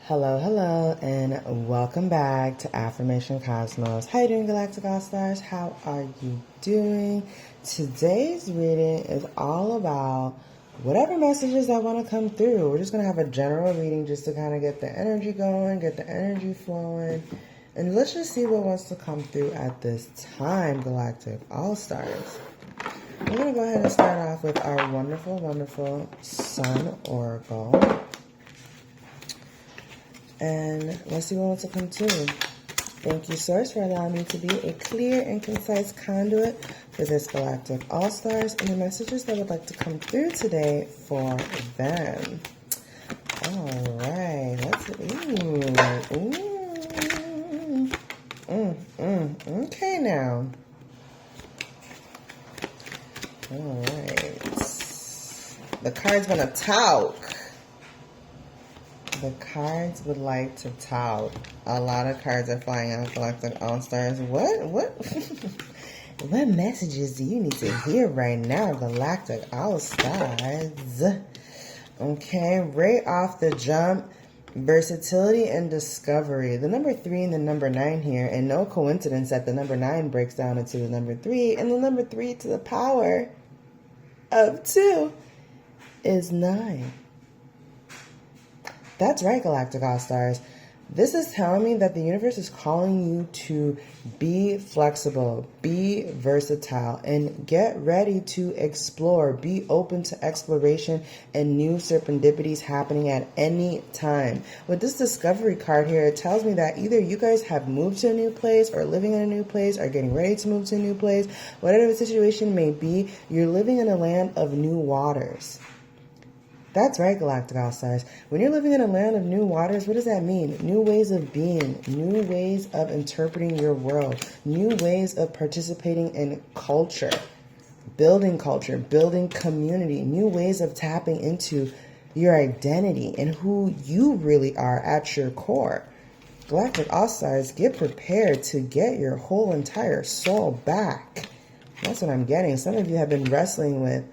Hello, hello, and welcome back to Affirmation Cosmos. How you doing, Galactic All Stars? How are you doing? Today's reading is all about whatever messages that want to come through. We're just going to have a general reading just to kind of get the energy going, get the energy flowing, and let's just see what wants to come through at this time, Galactic All Stars. We're going to go ahead and start off with our wonderful, wonderful Sun Oracle. And let's see what wants to come through. Thank you, Source, for allowing me to be a clear and concise conduit for this Galactic All-Stars and the messages that would like to come through today for them. All right. Okay, now. All right. The card's going to talk. The cards would like to tout. A lot of cards are flying out, Galactic All-Stars. What? What messages do you need to hear right now, Galactic All-Stars? Okay, right off the jump, versatility and discovery. The number 3 and the number 9 here, and no coincidence that the number 9 breaks down into the number 3, and the number 3 to the power of 2 is 9. That's right, Galactic All-Stars. This is telling me that the universe is calling you to be flexible, be versatile, and get ready to explore. Be open to exploration and new serendipities happening at any time. With this discovery card here, it tells me that either you guys have moved to a new place or living in a new place or getting ready to move to a new place. Whatever the situation may be, you're living in a land of new waters. That's right, Galactic All-Stars. When you're living in a land of new waters, what does that mean? New ways of being, new ways of interpreting your world, new ways of participating in culture, building community, new ways of tapping into your identity and who you really are at your core. Galactic All-Stars, get prepared to get your whole entire soul back. That's what I'm getting. Some of you have been wrestling with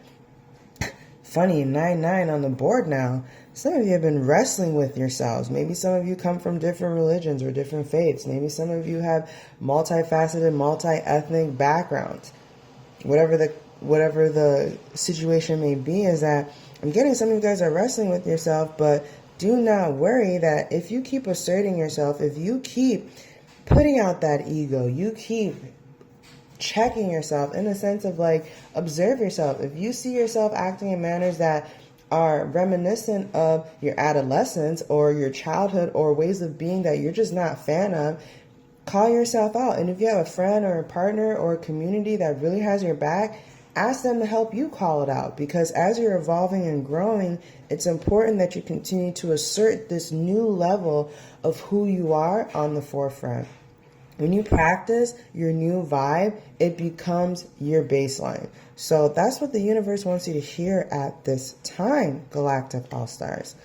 funny, 9-9 on the board now. Some of you have been wrestling with yourselves. Maybe some of you come from different religions or different faiths. Maybe some of you have multifaceted, multi-ethnic backgrounds. Whatever the situation may be, is that I'm getting some of you guys are wrestling with yourself, but do not worry that if you keep asserting yourself, if you keep putting out that ego, you keep checking yourself in the sense of like, observe yourself. If you see yourself acting in manners that are reminiscent of your adolescence or your childhood or ways of being that you're just not a fan of, call yourself out. And if you have a friend or a partner or a community that really has your back, ask them to help you call it out. Because as you're evolving and growing, it's important that you continue to assert this new level of who you are on the forefront. When you practice your new vibe, it becomes your baseline. So that's what the universe wants you to hear at this time, Galactic All-Stars.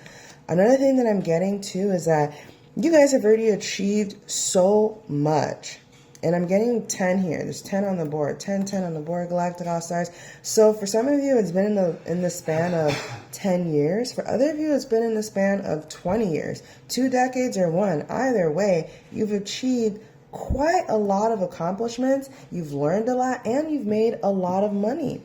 Another thing that I'm getting too is that you guys have already achieved so much. And I'm getting 10 here. There's 10 on the board. 10 on the board, Galactic All-Stars. So for some of you, it's been in the span of 10 years. For other of you, it's been in the span of 20 years. 2 decades or 1. Either way, you've achieved quite a lot of accomplishments. You've learned a lot and you've made a lot of money.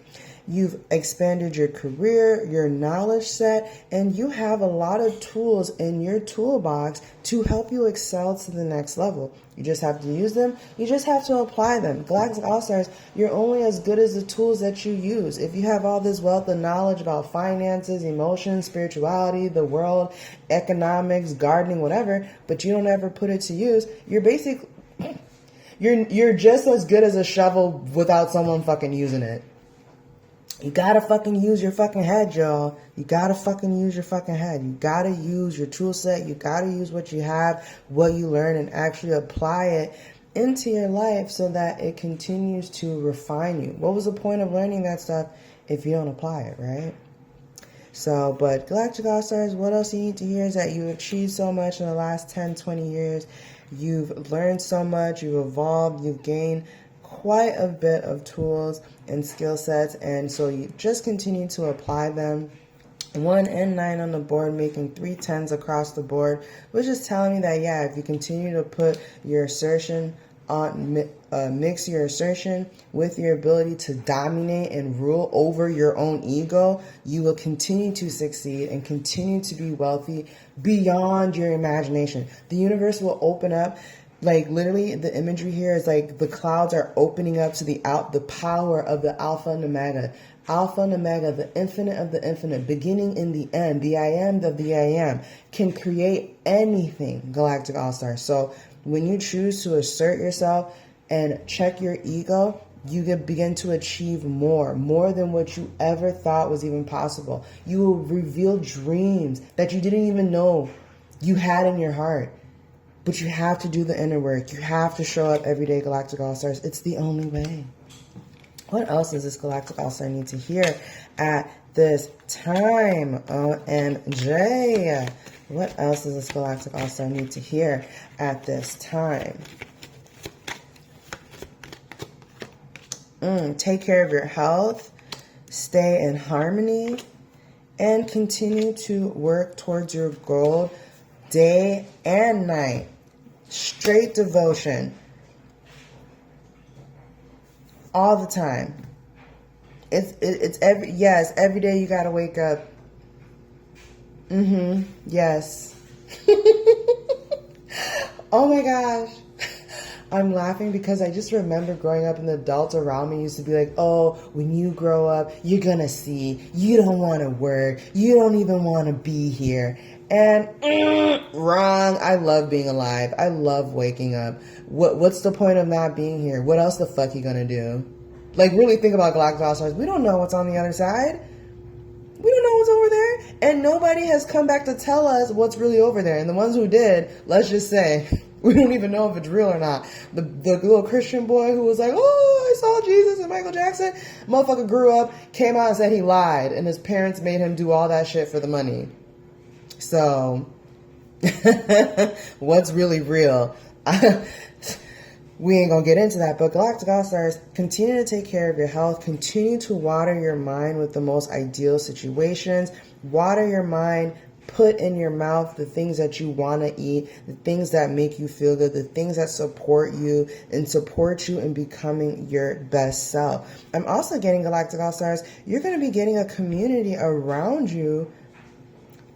You've expanded your career, your knowledge set, and you have a lot of tools in your toolbox to help you excel to the next level. You just have to use them. You just have to apply them. Galactic All-Stars, you're only as good as the tools that you use. If you have all this wealth of knowledge about finances, emotions, spirituality, the world, economics, gardening, whatever, but you don't ever put it to use, you're just as good as a shovel without someone fucking using it. You gotta fucking use your fucking head, y'all. You gotta fucking use your fucking head. You gotta use your tool set. You gotta use what you have, what you learn, and actually apply it into your life so that it continues to refine you. What was the point of learning that stuff if you don't apply it, right? So, but Galactic All-Stars, what else you need to hear is that you achieved so much in the last 10, 20 years. You've learned so much, you've evolved, you've gained quite a bit of tools and skill sets, and so you just continue to apply them 1 and 9 on the board, making 3 10s across the board, which is telling me that, yeah, if you continue to put your assertion on, mix your assertion with your ability to dominate and rule over your own ego, you will continue to succeed and continue to be wealthy beyond your imagination. The universe will open up. Like, literally, the imagery here is like the clouds are opening up to the power of the Alpha and Omega. Alpha and Omega, the infinite of the infinite, beginning in the end, the I am of the I am, can create anything, Galactic All-Stars. So when you choose to assert yourself and check your ego, you can begin to achieve more than what you ever thought was even possible. You will reveal dreams that you didn't even know you had in your heart. But you have to do the inner work. You have to show up every day, Galactic All-Stars. It's the only way. What else does this Galactic All-Star need to hear at this time? OMJ. What else does this Galactic All-Star need to hear at this time? Take care of your health. Stay in harmony. And continue to work towards your goal day and night. Straight devotion. All the time. It's every day you gotta wake up. Yes. Oh my gosh. I'm laughing because I just remember growing up, and the adults around me used to be like, oh, when you grow up, you're gonna see, you don't want to work, you don't even want to be here. And wrong. I love being alive. I love waking up. What's the point of not being here? What else the fuck you gonna do? Like, really think about Galactic All-Stars. We don't know what's on the other side. We don't know what's over there. And nobody has come back to tell us what's really over there. And the ones who did, let's just say, we don't even know if it's real or not. The little Christian boy who was like, oh, I saw Jesus and Michael Jackson. Motherfucker grew up, came out and said he lied. And his parents made him do all that shit for the money. So, what's really real? We ain't gonna get into that, but Galactic All-Stars, continue to take care of your health. Continue to water your mind with the most ideal situations. Water your mind. Put in your mouth the things that you want to eat, the things that make you feel good, the things that support you and support you in becoming your best self. I'm also getting, Galactic All-Stars, you're going to be getting a community around you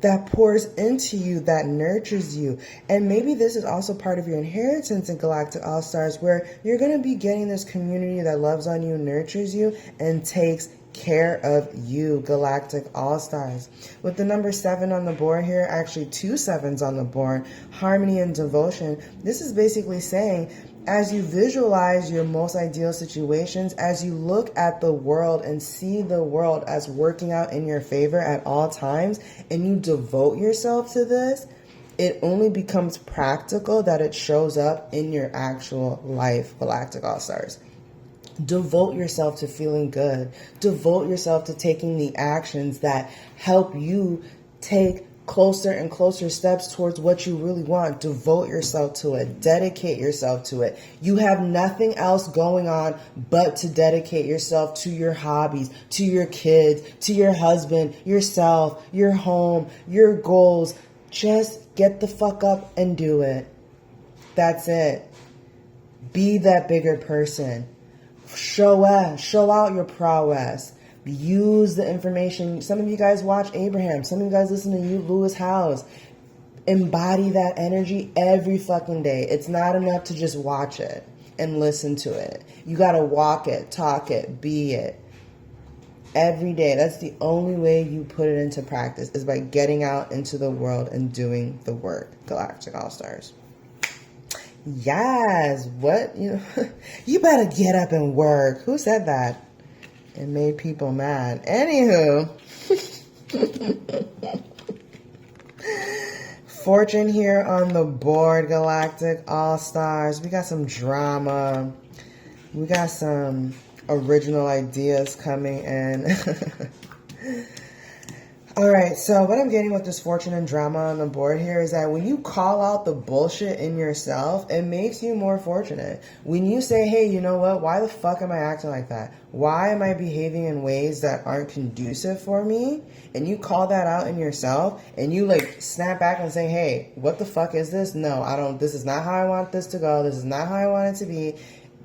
that pours into you, that nurtures you. And maybe this is also part of your inheritance in Galactic All-Stars, where you're going to be getting this community that loves on you, nurtures you, and takes care of you, Galactic All-Stars. With the number 7 on the board here, actually 2 7s on the board, harmony and devotion, this is basically saying, as you visualize your most ideal situations, as you look at the world and see the world as working out in your favor at all times, and you devote yourself to this, it only becomes practical that it shows up in your actual life, Galactic All-Stars. Devote yourself to feeling good. Devote yourself to taking the actions that help you take closer and closer steps towards what you really want. Devote yourself to it. Dedicate yourself to it. You have nothing else going on but to dedicate yourself to your hobbies, to your kids, to your husband, yourself, your home, your goals. Just get the fuck up and do it. That's it. Be that bigger person. Show out your prowess. Use the information. Some of you guys watch Abraham. Some of you guys listen to Lewis Howes. Embody that energy every fucking day. It's not enough to just watch it and listen to it. You got to walk it, talk it, be it. Every day. That's the only way you put it into practice, is by getting out into the world and doing the work. Galactic All-Stars. Yes. What? You better get up and work. Who said that? It made people mad. Anywho. Fortune here on the board, Galactic All-Stars. We got some drama. We got some original ideas coming in. All right, so what I'm getting with this fortune and drama on the board here is that when you call out the bullshit in yourself, it makes you more fortunate. When you say, hey, you know what? Why the fuck am I acting like that? Why am I behaving in ways that aren't conducive for me? And you call that out in yourself and you like snap back and say, hey, what the fuck is this? No, I don't, this is not how I want this to go. This is not how I want it to be.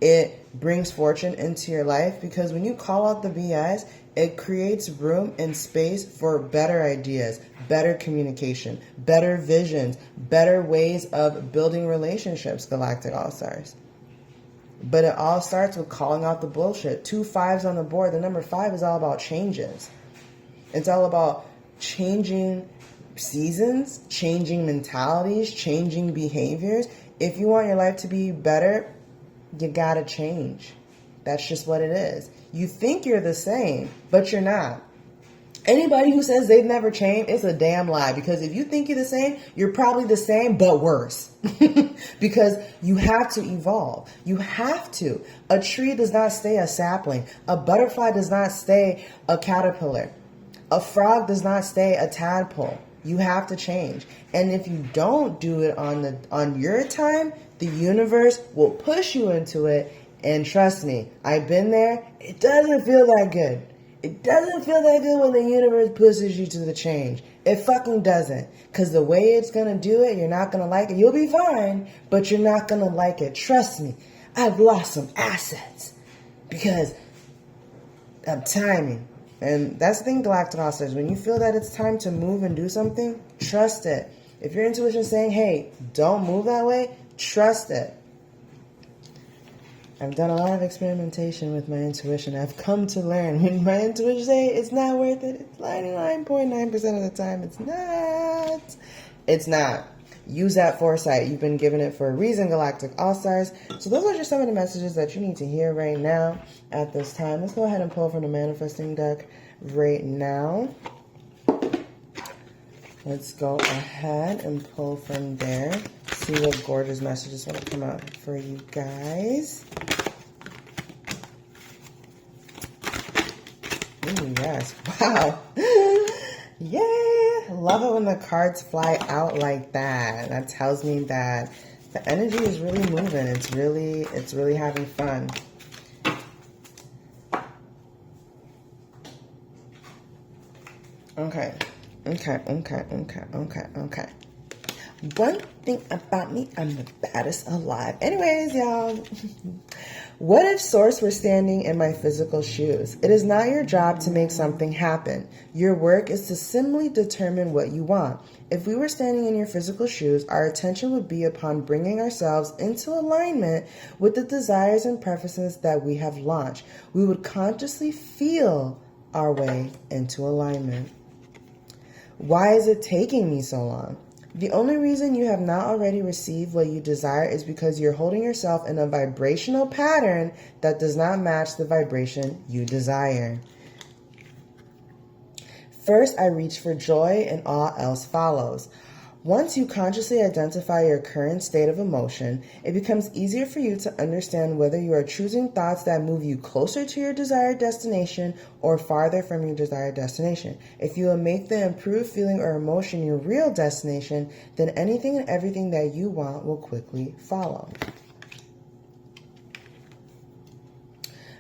It brings fortune into your life because when you call out the BS, it creates room and space for better ideas, better communication, better visions, better ways of building relationships, Galactic All-Stars. But it all starts with calling out the bullshit. 2 5s on the board. The number 5 is all about changes. It's all about changing seasons, changing mentalities, changing behaviors. If you want your life to be better, you gotta change. That's just what it is. You think you're the same, but you're not. Anybody who says they've never changed, it's a damn lie. Because if you think you're the same, you're probably the same, but worse. Because you have to evolve. You have to. A tree does not stay a sapling. A butterfly does not stay a caterpillar. A frog does not stay a tadpole. You have to change. And if you don't do it on your time, the universe will push you into it. And trust me, I've been there. It doesn't feel that good. It doesn't feel that good when the universe pushes you to the change. It fucking doesn't. Because the way it's going to do it, you're not going to like it. You'll be fine, but you're not going to like it. Trust me, I've lost some assets because of timing. And that's the thing, Galactic All-Stars. When you feel that it's time to move and do something, trust it. If your intuition is saying, hey, don't move that way, trust it. I've done a lot of experimentation with my intuition. I've come to learn when my intuition says it's not worth it. It's 99.9% of the time. It's not. It's not. Use that foresight. You've been given it for a reason, Galactic All-Stars. So those are just some of the messages that you need to hear right now at this time. Let's go ahead and pull from the manifesting deck right now. Let's go ahead and pull from there. See what gorgeous messages want to come out for you guys. Ooh, yes. Wow. Yay. Love it when the cards fly out like that. That tells me that the energy is really moving. It's really having fun. Okay. One thing about me, I'm the baddest alive. Anyways, y'all. What if Source were standing in my physical shoes? It is not your job to make something happen. Your work is to simply determine what you want. If we were standing in your physical shoes, our attention would be upon bringing ourselves into alignment with the desires and preferences that we have launched. We would consciously feel our way into alignment. Why is it taking me so long? The only reason you have not already received what you desire is because you're holding yourself in a vibrational pattern that does not match the vibration you desire. First, I reach for joy and all else follows. Once you consciously identify your current state of emotion, it becomes easier for you to understand whether you are choosing thoughts that move you closer to your desired destination or farther from your desired destination. If you will make the improved feeling or emotion your real destination, then anything and everything that you want will quickly follow.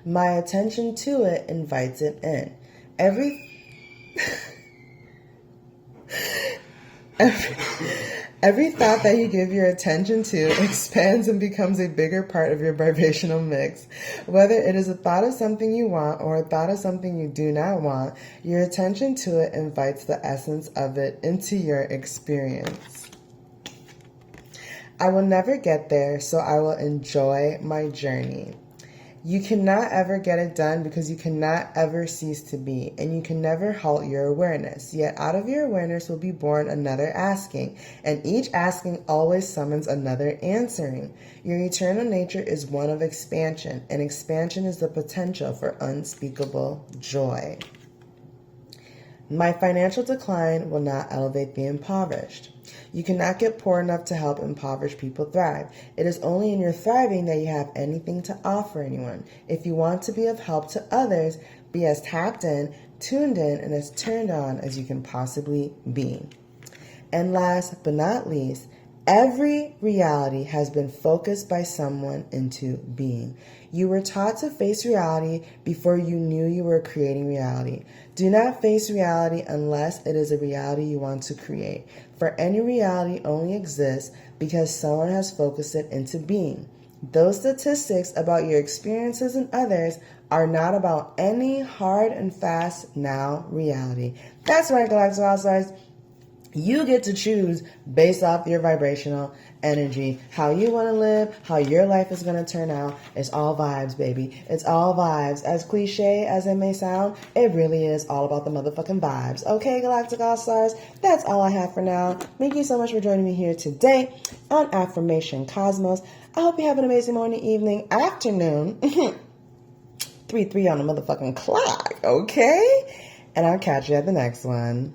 My attention to it invites it in. Every thought that you give your attention to expands and becomes a bigger part of your vibrational mix. Whether it is a thought of something you want or a thought of something you do not want, your attention to it invites the essence of it into your experience. I will never get there, so I will enjoy my journey. You cannot ever get it done because you cannot ever cease to be, and you can never halt your awareness. Yet out of your awareness will be born another asking, and each asking always summons another answering. Your eternal nature is one of expansion, and expansion is the potential for unspeakable joy. My financial decline will not elevate the impoverished. You cannot get poor enough to help impoverished people thrive. It is only in your thriving that you have anything to offer anyone. If you want to be of help to others, be as tapped in, tuned in and as turned on as you can possibly be. And last but not least, every reality has been focused by someone into being. You were taught to face reality before you knew you were creating reality. Do not face reality unless it is a reality you want to create. For any reality only exists because someone has focused it into being. Those statistics about your experiences and others are not about any hard and fast now reality. That's right, Galactic All-Stars. You get to choose based off your vibrational energy, how you want to live, how your life is going to turn out. It's all vibes, baby. It's all vibes. As cliche as it may sound, it really is all about the motherfucking vibes. Okay, Galactic All-Stars, that's all I have for now. Thank you so much for joining me here today on Affirmation Cosmos. I hope you have an amazing morning, evening, afternoon. 3-3 on the motherfucking clock, okay? And I'll catch you at the next one.